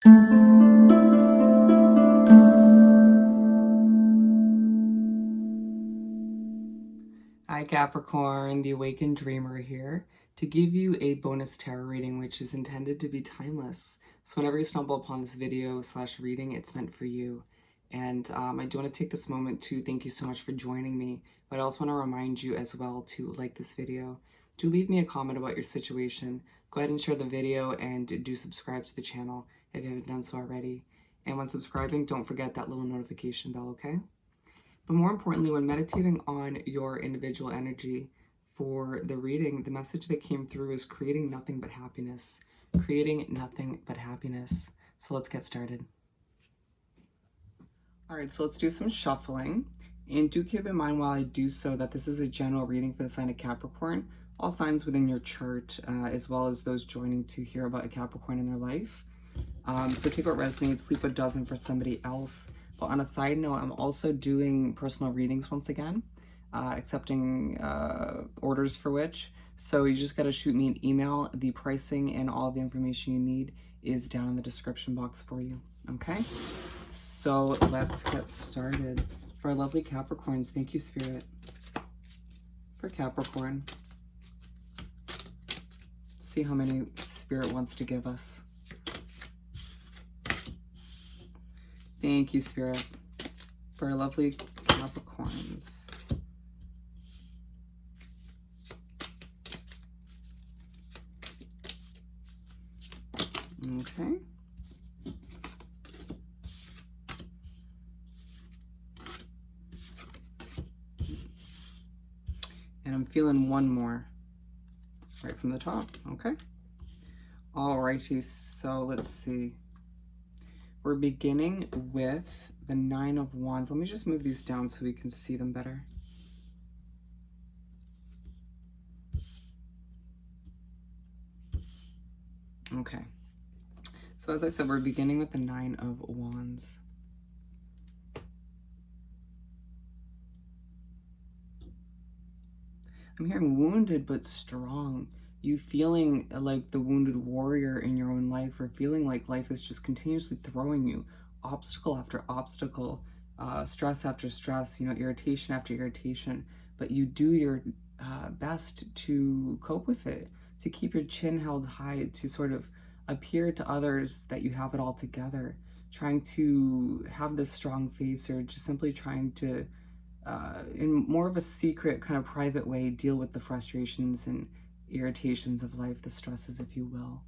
Hi Capricorn, the Awakened Dreamer here to give you a bonus tarot reading which is intended to be timeless. So whenever you stumble upon this video / reading, it's meant for you. And I do want to take this moment to thank you so much for joining me, but I also want to remind you as well to like this video, to leave me a comment about your situation, go ahead and share the video, and do subscribe to the channel if you haven't done so already. And when subscribing, don't forget that little notification bell, okay? But more importantly, when meditating on your individual energy for the reading, the message that came through is creating nothing but happiness. Creating nothing but happiness. So let's get started. All right, so let's do some shuffling. And do keep in mind while I do so that this is a general reading for the sign of Capricorn. All signs within your chart, as well as those joining to hear about a Capricorn in their life. So take what resonates, leave what doesn't for somebody else. But on a side note, I'm also doing personal readings once again, accepting orders for which. So you just got to shoot me an email. The pricing and all the information you need is down in the description box for you. Okay? So let's get started. For our lovely Capricorns, thank you, Spirit. For Capricorn, let's see how many Spirit wants to give us. Thank you, Spirit, for our lovely Capricorns. Okay. And I'm feeling one more right from the top. Okay. Alrighty, so let's see. We're beginning with the Nine of Wands. Let me just move these down so we can see them better. Okay. So as I said, we're beginning with the Nine of Wands. I'm hearing wounded but strong. You feeling like the wounded warrior in your own life, or feeling like life is just continuously throwing you obstacle after obstacle, stress after stress, irritation after irritation, but you do your best to cope with it, to keep your chin held high, to sort of appear to others that you have it all together, trying to have this strong face, or just simply trying to, in more of a secret kind of private way, deal with the frustrations and irritations of life, the stresses, if you will.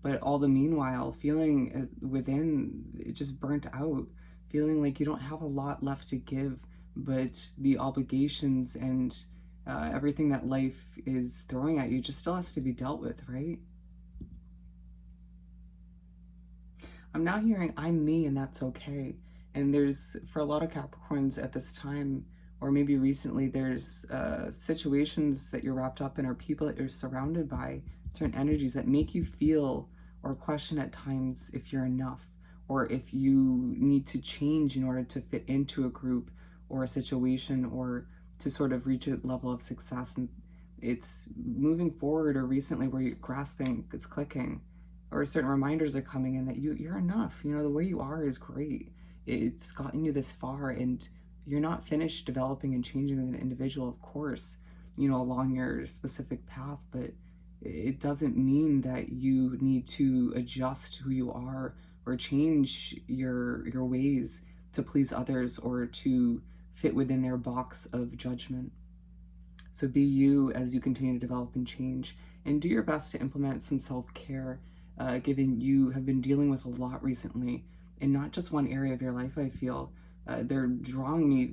But all the meanwhile, feeling as within just burnt out, feeling like you don't have a lot left to give, but the obligations and everything that life is throwing at you just still has to be dealt with, right? I'm now hearing I'm me and that's okay. And there's, for a lot of Capricorns at this time, or maybe recently, there's situations that you're wrapped up in, or people that you're surrounded by, certain energies that make you feel or question at times if you're enough, or if you need to change in order to fit into a group or a situation, or to sort of reach a level of success. And it's moving forward, or recently where you're grasping, it's clicking, or certain reminders are coming in that you're enough. The way you are is great. It's gotten you this far, and you're not finished developing and changing as an individual, of course, along your specific path, but it doesn't mean that you need to adjust who you are or change your ways to please others or to fit within their box of judgment. So be you as you continue to develop and change, and do your best to implement some self-care, given you have been dealing with a lot recently, in not just one area of your life, I feel. They're drawing me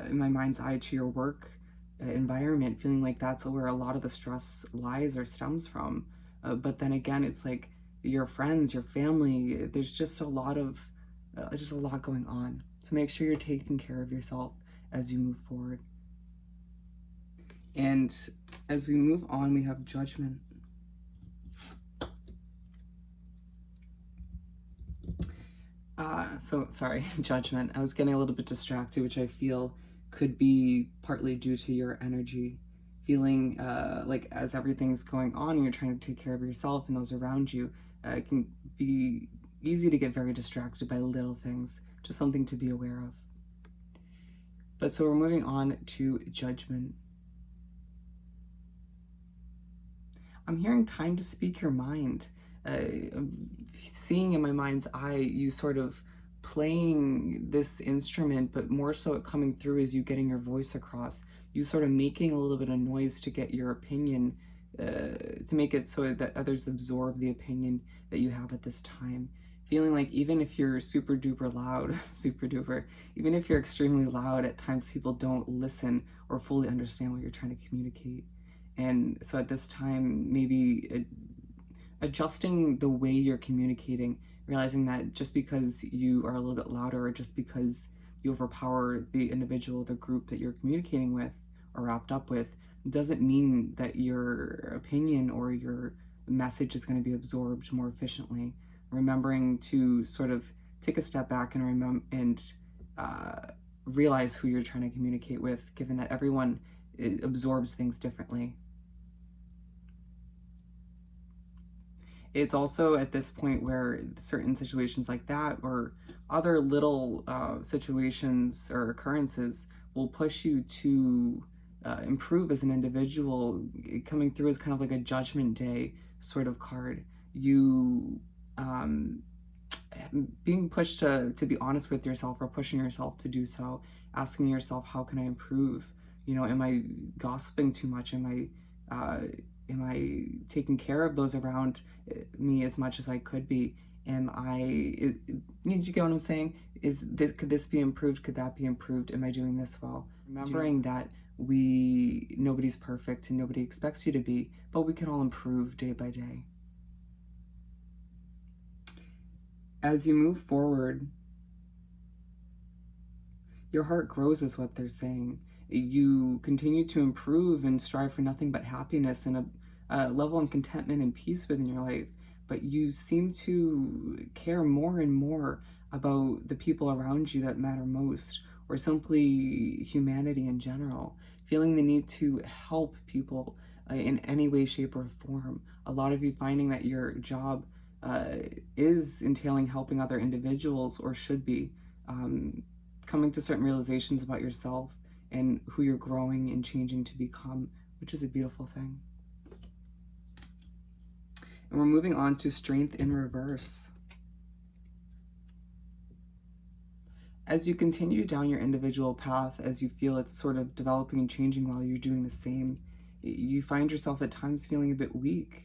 in my mind's eye to your work environment, feeling like that's where a lot of the stress lies or stems from. But then again, it's like your friends, your family, there's just a lot going on. So make sure you're taking care of yourself as you move forward. And as we move on, we have Judgment. Sorry, Judgment. I was getting a little bit distracted, which I feel could be partly due to your energy. Feeling like as everything's going on and you're trying to take care of yourself and those around you, it can be easy to get very distracted by little things, just something to be aware of. But so we're moving on to judgment. I'm hearing time to speak your mind. Seeing in my mind's eye you sort of playing this instrument, but more so it coming through as you getting your voice across. You sort of making a little bit of noise to get your opinion, to make it so that others absorb the opinion that you have at this time. Feeling like even if you're super duper loud, super duper, even if you're extremely loud, at times people don't listen or fully understand what you're trying to communicate. And so at this time, maybe adjusting the way you're communicating, realizing that just because you are a little bit louder or just because you overpower the individual, the group that you're communicating with or wrapped up with, doesn't mean that your opinion or your message is going to be absorbed more efficiently. Remembering to sort of take a step back and realize who you're trying to communicate with, given that everyone absorbs things differently. It's also at this point where certain situations like that or other little situations or occurrences will push you to improve as an individual, coming through as kind of like a judgment day sort of card. You being pushed to be honest with yourself or pushing yourself to do so, asking yourself, how can I improve? You know, am I gossiping too much? Am I taking care of those around me as much as I could be? Did you get what I'm saying? Could this be improved? Could that be improved? Am I doing this well? Remembering that nobody's perfect and nobody expects you to be, but we can all improve day by day. As you move forward, your heart grows is what they're saying. You continue to improve and strive for nothing but happiness and a level of contentment and peace within your life. But you seem to care more and more about the people around you that matter most, or simply humanity in general, feeling the need to help people in any way, shape, or form. A lot of you finding that your job is entailing helping other individuals, or should be, coming to certain realizations about yourself and who you're growing and changing to become, which is a beautiful thing. And we're moving on to strength in reverse. As you continue down your individual path, as you feel it's sort of developing and changing while you're doing the same, you find yourself at times feeling a bit weak,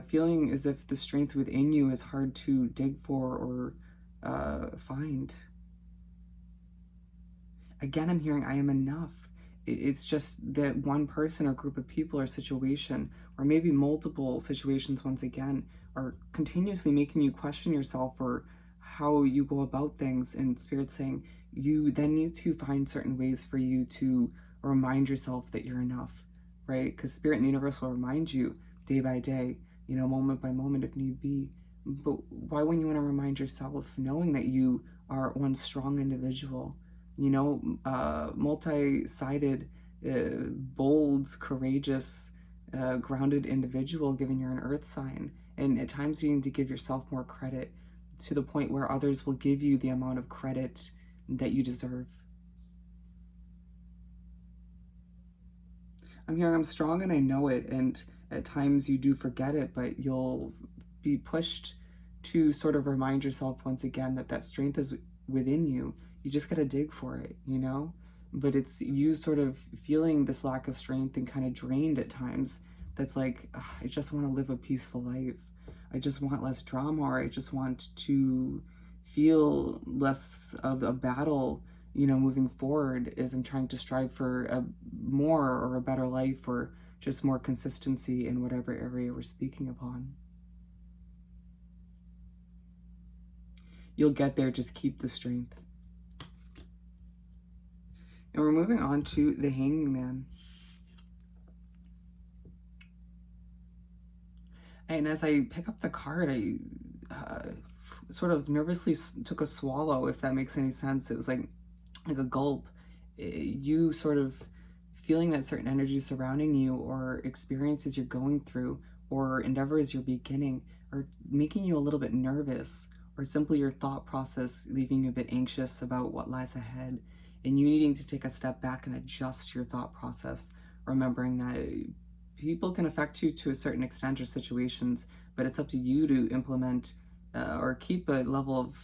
feeling as if the strength within you is hard to dig for or find. Again, I'm hearing I am enough. It's just that one person or group of people or situation, or maybe multiple situations once again, are continuously making you question yourself or how you go about things, and Spirit saying you then need to find certain ways for you to remind yourself that you're enough, right? Because Spirit and the universe will remind you day by day, you know, moment by moment if need be. But why wouldn't you want to remind yourself knowing that you are one strong individual? You know, multi-sided, bold, courageous, grounded individual, given you're an earth sign. And at times you need to give yourself more credit, to the point where others will give you the amount of credit that you deserve. I'm hearing I'm strong and I know it, and at times you do forget it, but you'll be pushed to sort of remind yourself once again that that strength is within you. You just got to dig for it, you know? But it's you sort of feeling this lack of strength and kind of drained at times. That's like, I just want to live a peaceful life. I just want less drama, or I just want to feel less of a battle, you know, moving forward as I'm trying to strive for a more or a better life, or just more consistency in whatever area we're speaking upon. You'll get there, just keep the strength. And we're moving on to the Hangman. And as I pick up the card, I sort of nervously took a swallow, if that makes any sense. It was like a gulp. You sort of feeling that certain energy surrounding you, or experiences you're going through, or endeavors you're beginning, are making you a little bit nervous, or simply your thought process leaving you a bit anxious about what lies ahead, and you needing to take a step back and adjust your thought process, remembering that people can affect you to a certain extent or situations, but it's up to you to implement or keep a level of,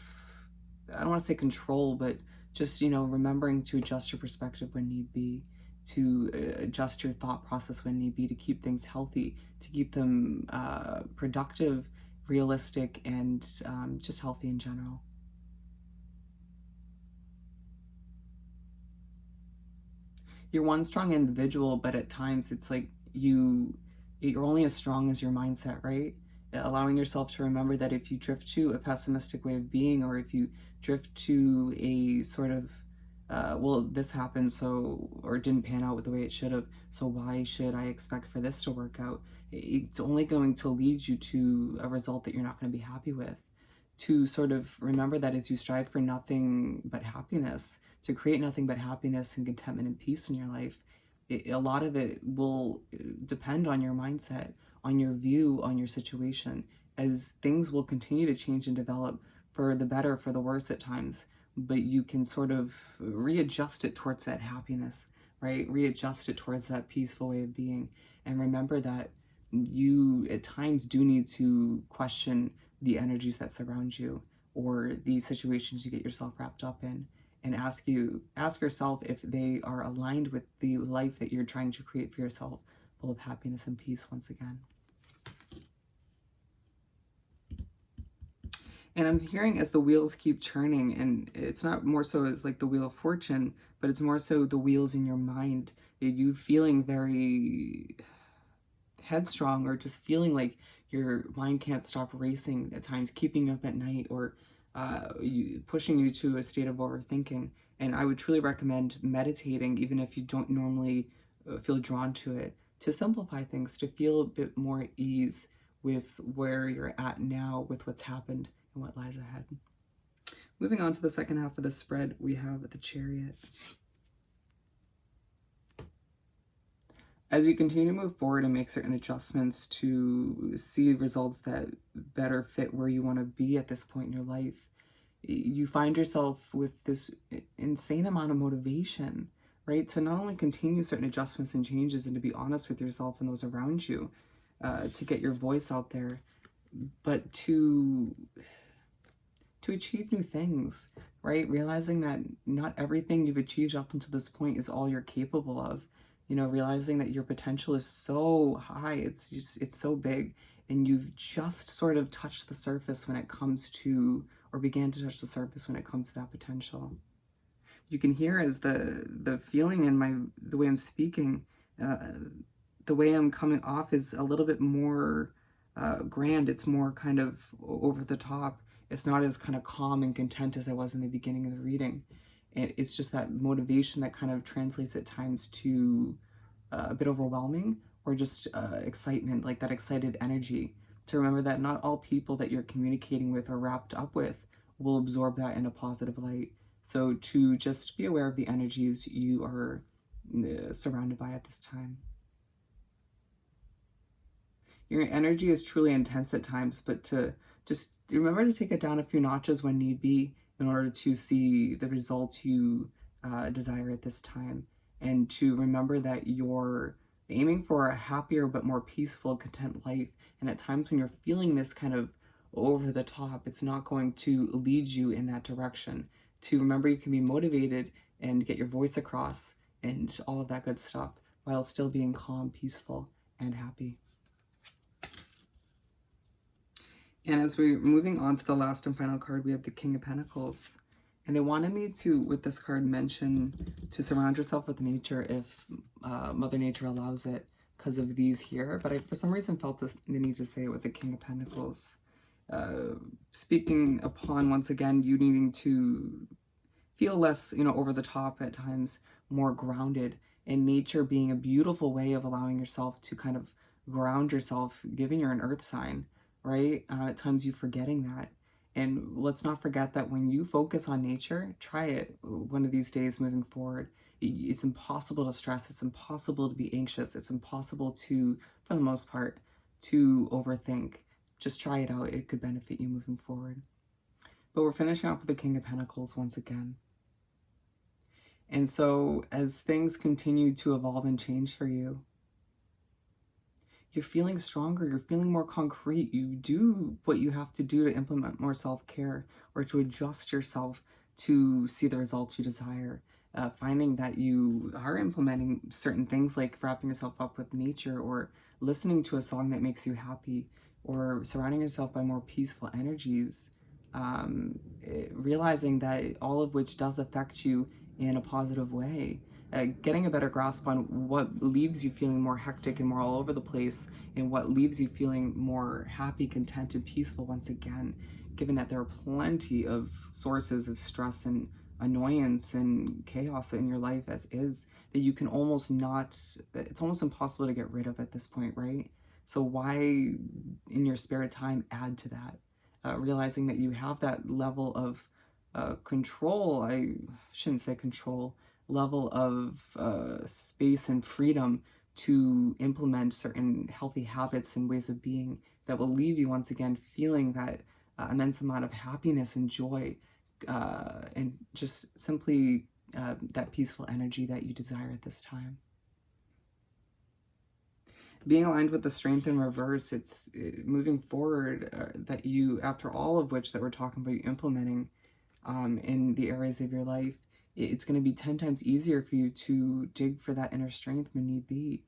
I don't want to say control, but just, remembering to adjust your perspective when need be, to adjust your thought process when need be, to keep things healthy, to keep them productive, realistic, and just healthy in general. You're one strong individual, but at times it's like you're only as strong as your mindset, right? Allowing yourself to remember that if you drift to a pessimistic way of being, or if you drift to a sort of well, this happened, so, or it didn't pan out the way it should have, so why should I expect for this to work out? It's only going to lead you to a result that you're not going to be happy with. To sort of remember that as you strive for nothing but happiness, to create nothing but happiness and contentment and peace in your life, a lot of it will depend on your mindset, on your view, on your situation, as things will continue to change and develop for the better, for the worse at times. But you can sort of readjust it towards that happiness, right? Readjust it towards that peaceful way of being. And remember that you at times do need to question the energies that surround you, or the situations you get yourself wrapped up in, and ask yourself if they are aligned with the life that you're trying to create for yourself, full of happiness and peace once again. And I'm hearing as the wheels keep churning, and it's not more so as like the wheel of fortune, but it's more so the wheels in your mind, you feeling very headstrong, or just feeling like your mind can't stop racing at times, keeping you up at night, or pushing you to a state of overthinking. And I would truly recommend meditating, even if you don't normally feel drawn to it, to simplify things, to feel a bit more at ease with where you're at now, with what's happened and what lies ahead. Moving on to the second half of the spread, we have the Chariot. As you continue to move forward and make certain adjustments to see results that better fit where you want to be at this point in your life, you find yourself with this insane amount of motivation, right? To not only continue certain adjustments and changes, and to be honest with yourself and those around you, to get your voice out there, but to achieve new things, right? Realizing that not everything you've achieved up until this point is all you're capable of. Realizing that your potential is so high, it's so big, and you've just sort of touched the surface when it comes to, or began to touch the surface when it comes to that potential. You can hear as the feeling in the way I'm speaking, the way I'm coming off is a little bit more grand. It's more kind of over the top. It's not as kind of calm and content as I was in the beginning of the reading. It's just that motivation that kind of translates at times to a bit overwhelming, or just excitement, like that excited energy. To remember that not all people that you're communicating with or wrapped up with will absorb that in a positive light. So to just be aware of the energies you are surrounded by at this time. Your energy is truly intense at times, but to just remember to take it down a few notches when need be, in order to see the results you desire at this time. And to remember that you're aiming for a happier but more peaceful, content life. And at times when you're feeling this kind of over the top, it's not going to lead you in that direction. To remember you can be motivated and get your voice across and all of that good stuff, while still being calm, peaceful, and happy. And as we're moving on to the last and final card, we have the King of Pentacles. And they wanted me to, with this card, mention to surround yourself with nature if Mother Nature allows it, because of these here. But I, for some reason, felt the need to say it with the King of Pentacles. Speaking upon, once again, you needing to feel less, over the top at times, more grounded, and nature being a beautiful way of allowing yourself to kind of ground yourself, given you're an earth sign, right? At times you forgetting that. And let's not forget that when you focus on nature, try it one of these days moving forward. It's impossible to stress. It's impossible to be anxious. It's impossible to, for the most part, to overthink. Just try it out. It could benefit you moving forward. But we're finishing off with the King of Pentacles once again. And so as things continue to evolve and change for you, you're feeling stronger, you're feeling more concrete. You do what you have to do to implement more self-care or to adjust yourself to see the results you desire. Finding that you are implementing certain things like wrapping yourself up with nature or listening to a song that makes you happy or surrounding yourself by more peaceful energies, realizing that all of which does affect you in a positive way. Getting a better grasp on what leaves you feeling more hectic and more all over the place, and what leaves you feeling more happy, contented, peaceful once again, given that there are plenty of sources of stress and annoyance and chaos in your life as is, that you can almost not, it's almost impossible to get rid of at this point, right? So why in your spare time add to that? Realizing that you have that level of control, I shouldn't say control, level of space and freedom to implement certain healthy habits and ways of being that will leave you once again feeling that immense amount of happiness and joy, and just simply that peaceful energy that you desire at this time. Being aligned with the strength in reverse, it's moving forward, that you, after all of which that we're talking about, you implementing in the areas of your life, it's going to be 10 times easier for you to dig for that inner strength when need be.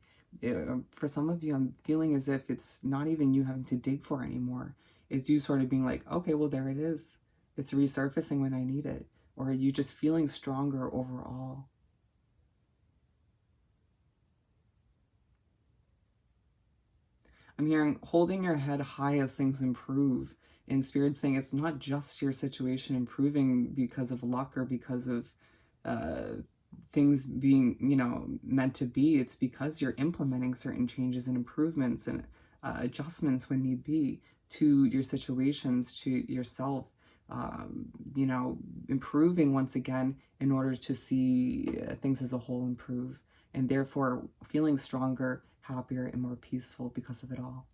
For some of you, I'm feeling as if it's not even you having to dig for anymore. It's you sort of being like, okay, well, there it is. It's resurfacing when I need it. Or are you just feeling stronger overall? I'm hearing holding your head high as things improve. And Spirit saying it's not just your situation improving because of luck or because of things being, meant to be. It's because you're implementing certain changes and improvements and adjustments when need be to your situations, to yourself, improving once again in order to see things as a whole improve, and therefore feeling stronger, happier, and more peaceful because of it all.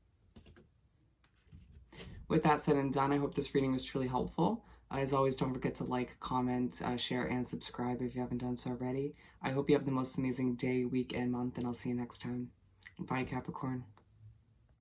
With that said and done, I hope this reading was truly helpful. As always, don't forget to like, comment, share, and subscribe if you haven't done so already. I hope you have the most amazing day, week, and month, and I'll see you next time. Bye, Capricorn.